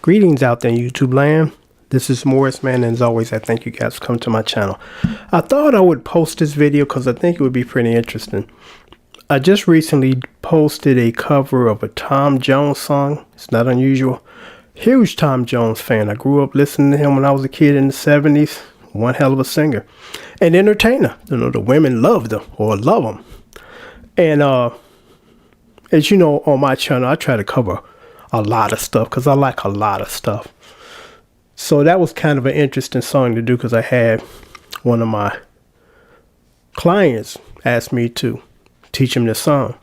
Greetings out there in YouTube land. This is Morris, man, and as always, I thank you guys for coming to my channel. I thought I would post this video because I think it would be pretty interesting. I just recently posted a cover of a Tom Jones song. It's not unusual. Huge Tom Jones fan. I grew up listening to him when I was a kid in the 70s. One hell of a singer. An entertainer. You know, the women loved him or love him. And as you know, on my channel, I try to cover a lot of stuff because I like a lot of stuff. So that was kind of an interesting song to do because I had one of my clients ask me to teach him this song.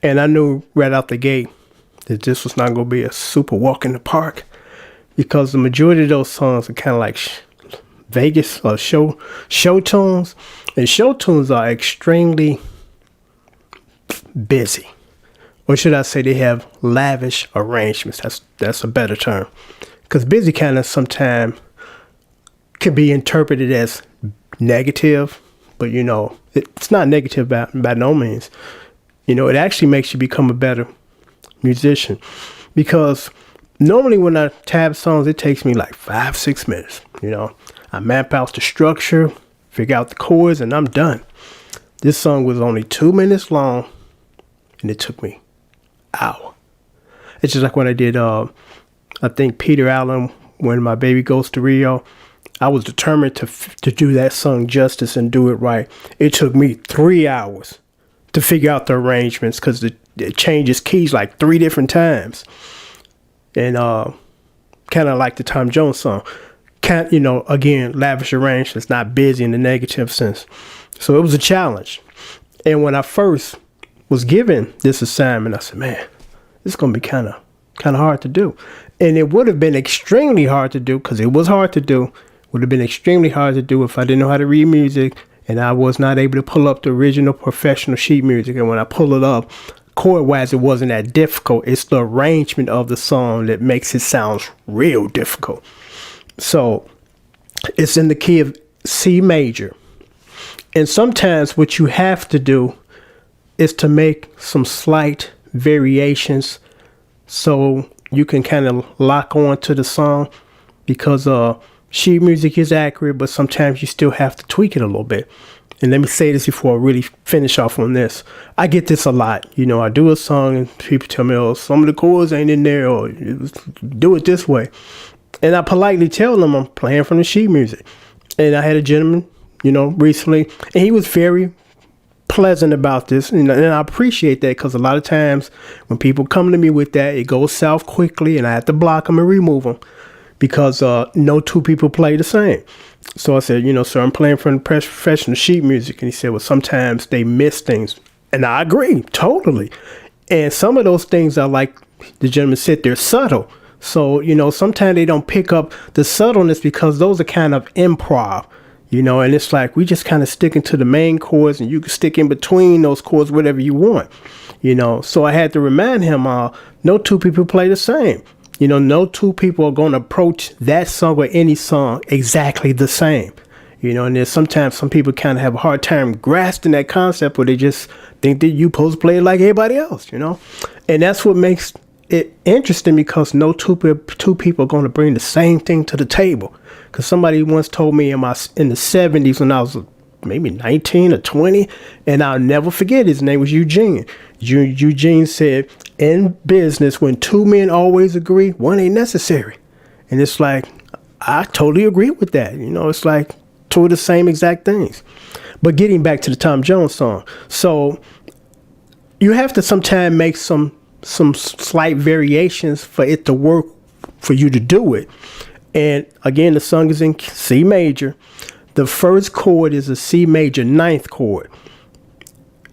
And I knew right out the gate that this was not going to be a super walk in the park because the majority of those songs are kind of like Vegas or show tunes. And show tunes are extremely busy. Or should I say they have lavish arrangements. That's a better term. Because busy kind of sometimes can be interpreted as negative. But, you know, it's not negative by no means. You know, it actually makes you become a better musician. Because normally when I tab songs, it takes me like 5-6 minutes. You know, I map out the structure, figure out the chords, and I'm done. This song was only 2 minutes long, and it took me hour. It's just like when I did I think Peter Allen, When My Baby Goes to Rio. I was determined to do that song justice and do it right. It took me 3 hours to figure out the arrangements because it changes keys like 3 different times. And kind of like the Tom Jones song. You know, again, lavish arrangements, not busy in the negative sense. So it was a challenge. And when I first was given this assignment, I said, man, this is going to be kind of hard to do. And it would have been extremely hard to do because it was hard to do. Would have been extremely hard to do if I didn't know how to read music and I was not able to pull up the original professional sheet music. And when I pull it up, chord-wise, it wasn't that difficult. It's the arrangement of the song that makes it sound real difficult. So it's in the key of C major. And sometimes what you have to do is to make some slight variations so you can kind of lock on to the song because sheet music is accurate, but sometimes you still have to tweak it a little bit. And let me say this before I really finish off on this. I get this a lot. You know, I do a song and people tell me, oh, some of the chords ain't in there or do it this way. And I politely tell them I'm playing from the sheet music. And I had a gentleman, you know, recently, and he was very pleasant about this, and I appreciate that because a lot of times when people come to me with that, it goes south quickly and I have to block them and remove them because no two people play the same. So I said, you know, sir, I'm playing from professional sheet music. And he said, well, sometimes they miss things. And I agree, totally. And some of those things are like the gentleman said, they're subtle. So, you know, sometimes they don't pick up the subtleness because those are kind of improv. You know, and it's like we just kind of sticking to the main chords and you can stick in between those chords, whatever you want, you know. So I had to remind him, no two people play the same. You know, no two people are going to approach that song or any song exactly the same. You know, and there's sometimes some people kind of have a hard time grasping that concept or they just think that you're supposed to play it like everybody else, you know. And that's what makes it interesting because no two people are going to bring the same thing to the table. Because somebody once told me in the 70s when I was maybe 19 or 20, and I'll never forget, his name was Eugene. Eugene said, in business, when 2 men always agree, one ain't necessary. And it's like, I totally agree with that. You know, it's like 2 of the same exact things. But getting back to the Tom Jones song. So you have to sometimes make some slight variations for it to work, for you to do it. And again, the song is in C major. The first chord is a C major 9th chord.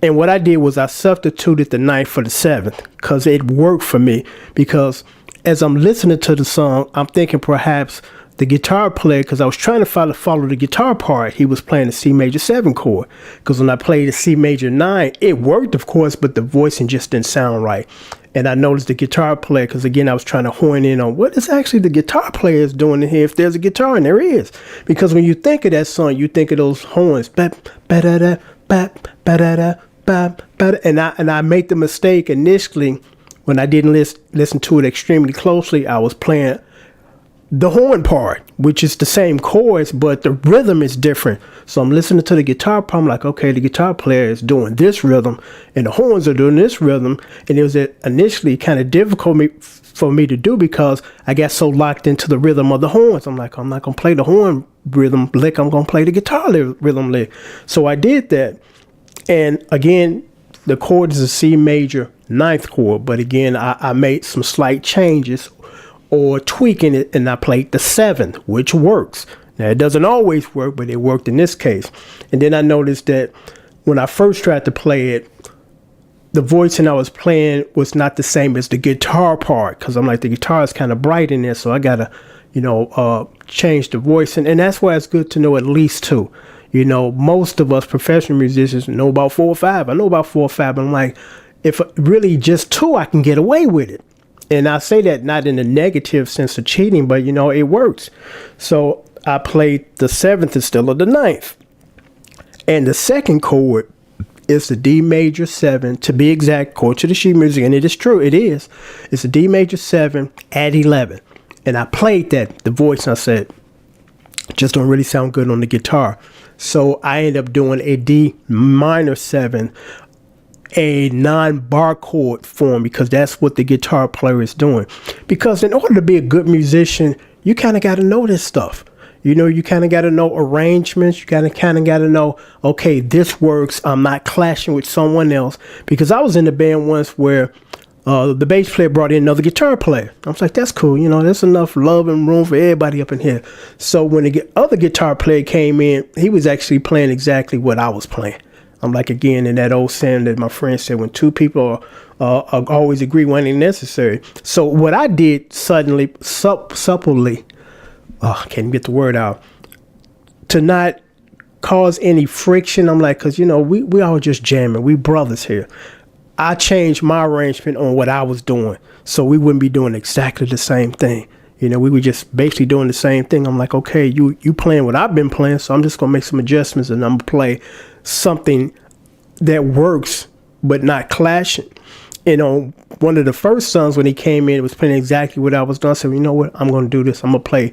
And what I did was I substituted the 9th for the 7th because it worked for me. Because as I'm listening to the song, I'm thinking perhaps the guitar player, because I was trying to follow the guitar part, he was playing the C major 7 chord. Because when I played the C major 9, it worked, of course, but the voicing just didn't sound right. And I noticed the guitar player, because again, I was trying to hone in on what is actually the guitar player is doing in here, if there's a guitar, and there is. Because when you think of that song, you think of those horns. And I made the mistake initially when I didn't listen to it extremely closely, I was playing the horn part, which is the same chords, but the rhythm is different. So I'm listening to the guitar part. I'm like, okay, the guitar player is doing this rhythm and the horns are doing this rhythm. And it was initially kind of difficult for me to do because I got so locked into the rhythm of the horns. I'm like, I'm not going to play the horn rhythm lick. I'm going to play the guitar rhythm lick. So I did that. And again, the chord is a C major ninth chord. But again, I made some slight changes or tweaking it, and I played the seventh, which works. Now, it doesn't always work, but it worked in this case. And then I noticed that when I first tried to play it, the voicing I was playing was not the same as the guitar part, because I'm like, the guitar is kind of bright in there, so I gotta, change the voicing. And that's why it's good to know at least two. Most of us professional musicians know about 4 or 5. I know about 4 or 5, but I'm like, if really just 2, I can get away with it. And I say that not in a negative sense of cheating, but, it works. So I played the seventh instead of the ninth. And the second chord is the D major 7, to be exact, chord to the sheet music. And it is true, it is. It's a D major 7 at 11. And I played that, the voice, and I said, just don't really sound good on the guitar. So I ended up doing a D minor 7, a non-bar chord form, because that's what the guitar player is doing. Because in order to be a good musician, you kind of got to know this stuff. You kind of got to know arrangements. You kind of got to know, okay, this works. I'm not clashing with someone else. Because I was in the band once where the bass player brought in another guitar player. I was like, that's cool. There's enough love and room for everybody up in here. So when the other guitar player came in, he was actually playing exactly what I was playing. I'm like, again, in that old saying that my friend said, when two people always agree, one ain't necessary. So what I did suddenly, supplely, can't even get the word out, to not cause any friction. I'm like, because, we all just jamming. We brothers here. I changed my arrangement on what I was doing, so we wouldn't be doing exactly the same thing. We were just basically doing the same thing. I'm like, okay, you playing what I've been playing, so I'm just going to make some adjustments, and I'm going to play something that works but not clashing. One of the first songs when he came in, it was playing exactly what I was doing. I said, you know what, I'm going to do this. I'm going to play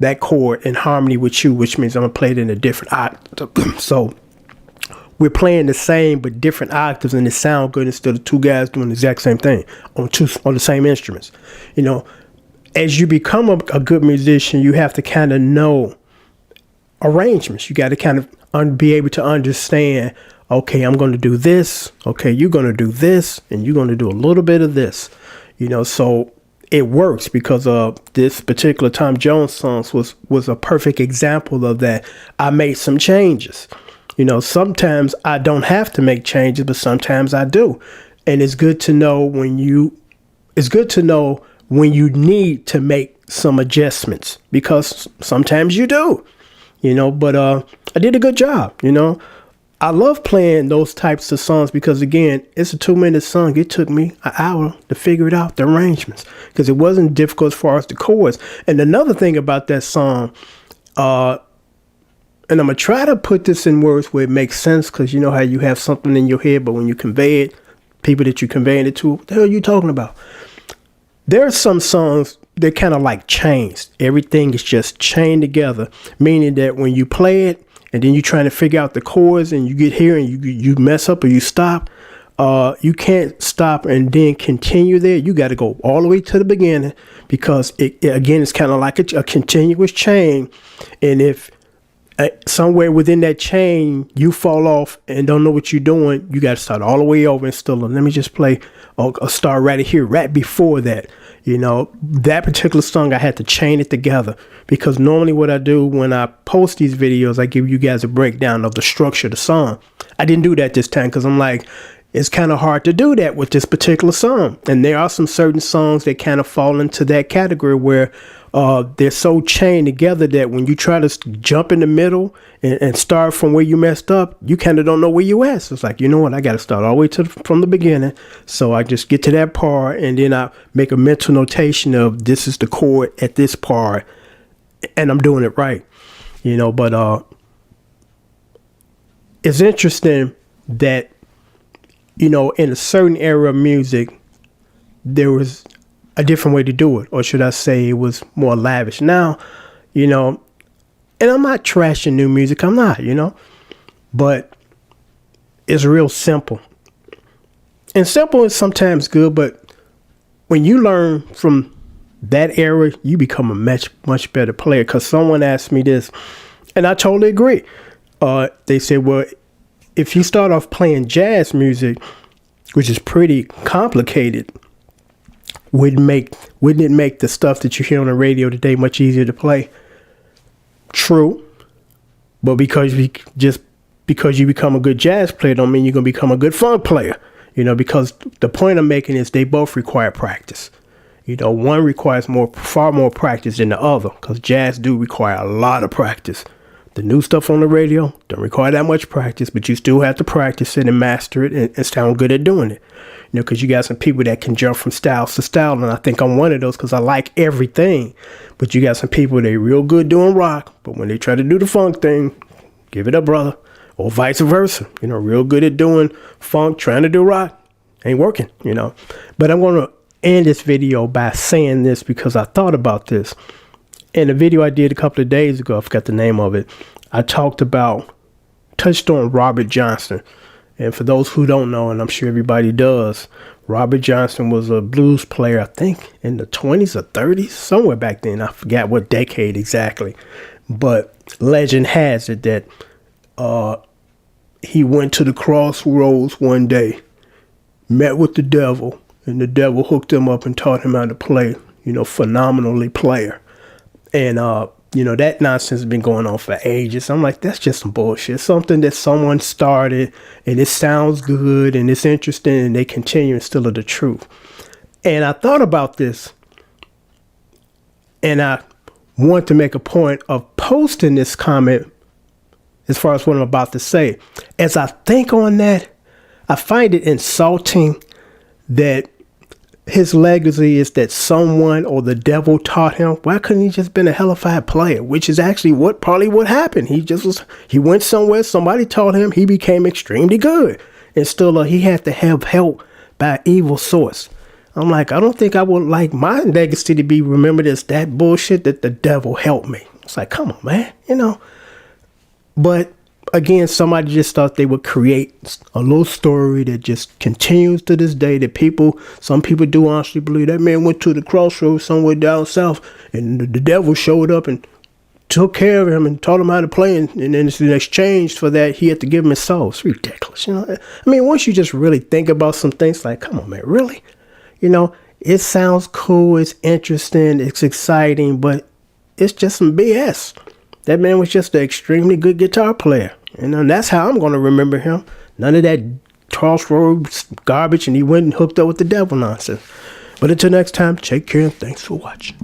that chord in harmony with you, which means I'm going to play it in a different octave. So we're playing the same but different octaves, and it sound good instead of two guys doing the exact same thing on the same instruments. As you become a good musician, you have to kind of know arrangements. You got to kind of be able to understand, okay, I'm going to do this. Okay, you're going to do this, and you're going to do a little bit of this. So it works, because this particular Tom Jones songs was a perfect example of that. I made some changes. Sometimes I don't have to make changes, but sometimes I do. And it's good to know when you need to make some adjustments, because sometimes you do, but I did a good job. I love playing those types of songs because, again, it's a 2-minute song. It took me an hour to figure it out, the arrangements, because it wasn't difficult as far as the chords. And another thing about that song, and I'm going to try to put this in words where it makes sense, because you know how you have something in your head, but when you convey it, people that you're conveying it to, what the hell are you talking about? There are some songs that kind of like chains. Everything is just chained together, meaning that when you play it and then you're trying to figure out the chords and you get here and you mess up or you stop, you can't stop and then continue there. You got to go all the way to the beginning, because it's kind of like a continuous chain. And if somewhere within that chain you fall off and don't know what you're doing, you got to start all the way over and still, let me just play a start right here, right before that. That particular song, I had to chain it together, because normally what I do when I post these videos, I give you guys a breakdown of the structure of the song. I didn't do that this time, because I'm like, it's kind of hard to do that with this particular song. And there are some certain songs that kind of fall into that category where they're so chained together that when you try to jump in the middle and start from where you messed up, you kind of don't know where you at. So it's like, you know what, I got to start all the way from the beginning. So I just get to that part, and then I make a mental notation of this is the chord at this part, and I'm doing it right. But it's interesting that, in a certain era of music, there was a different way to do it, or should I say it was more lavish. Now, you know, and I'm not trashing new music, I'm not, you know, but it's real simple. And simple is sometimes good, but when you learn from that era, you become a much better player. Because someone asked me this, and I totally agree. They said, well, if you start off playing jazz music, which is pretty complicated, wouldn't it make the stuff that you hear on the radio today much easier to play? True. But because you become a good jazz player don't mean you're going to become a good funk player. You know, because the point I'm making is they both require practice. You know, one requires far more practice than the other, because jazz do require a lot of practice. The new stuff on the radio don't require that much practice, but you still have to practice it and master it and sound good at doing it. You know, because you got some people that can jump from style to style, and I think I'm one of those because I like everything. But you got some people, they real good doing rock, but when they try to do the funk thing, give it up, brother. Or vice versa. You know, real good at doing funk, trying to do rock, ain't working, you know. But I'm going to end this video by saying this because I thought about this. In a video I did a couple of days ago, I forgot the name of it, I touched on Robert Johnson. And for those who don't know, and I'm sure everybody does, Robert Johnson was a blues player, I think in the 20s or 30s, somewhere back then. I forgot what decade exactly. But legend has it that he went to the crossroads one day, met with the devil, and the devil hooked him up and taught him how to play, you know, phenomenally player. And, you know, that nonsense has been going on for ages. I'm like, that's just some bullshit. Something that someone started and it sounds good and it's interesting and they continue and still are the truth. And I thought about this and I want to make a point of posting this comment as far as what I'm about to say. As I think on that, I find it insulting that his legacy is that someone or the devil taught him. Why couldn't he just been a hellified player? Which is actually probably what happened. He went somewhere, somebody taught him, he became extremely good. And still he had to have help by an evil source. I'm like, I don't think I would like my legacy to be remembered as that bullshit that the devil helped me. It's like, come on, man, you know. But again, somebody just thought they would create a little story that just continues to this day, that some people do honestly believe that man went to the crossroads somewhere down south and the devil showed up and took care of him and taught him how to play. And then in exchange for that, he had to give him his soul. It's ridiculous. You know, I mean, once you just really think about some things, like, come on, man, really? You know, it sounds cool. It's interesting. It's exciting, but it's just some BS. That man was just an extremely good guitar player. And that's how I'm going to remember him. None of that crossroads garbage and he went and hooked up with the devil nonsense. But until next time, take care and thanks for watching.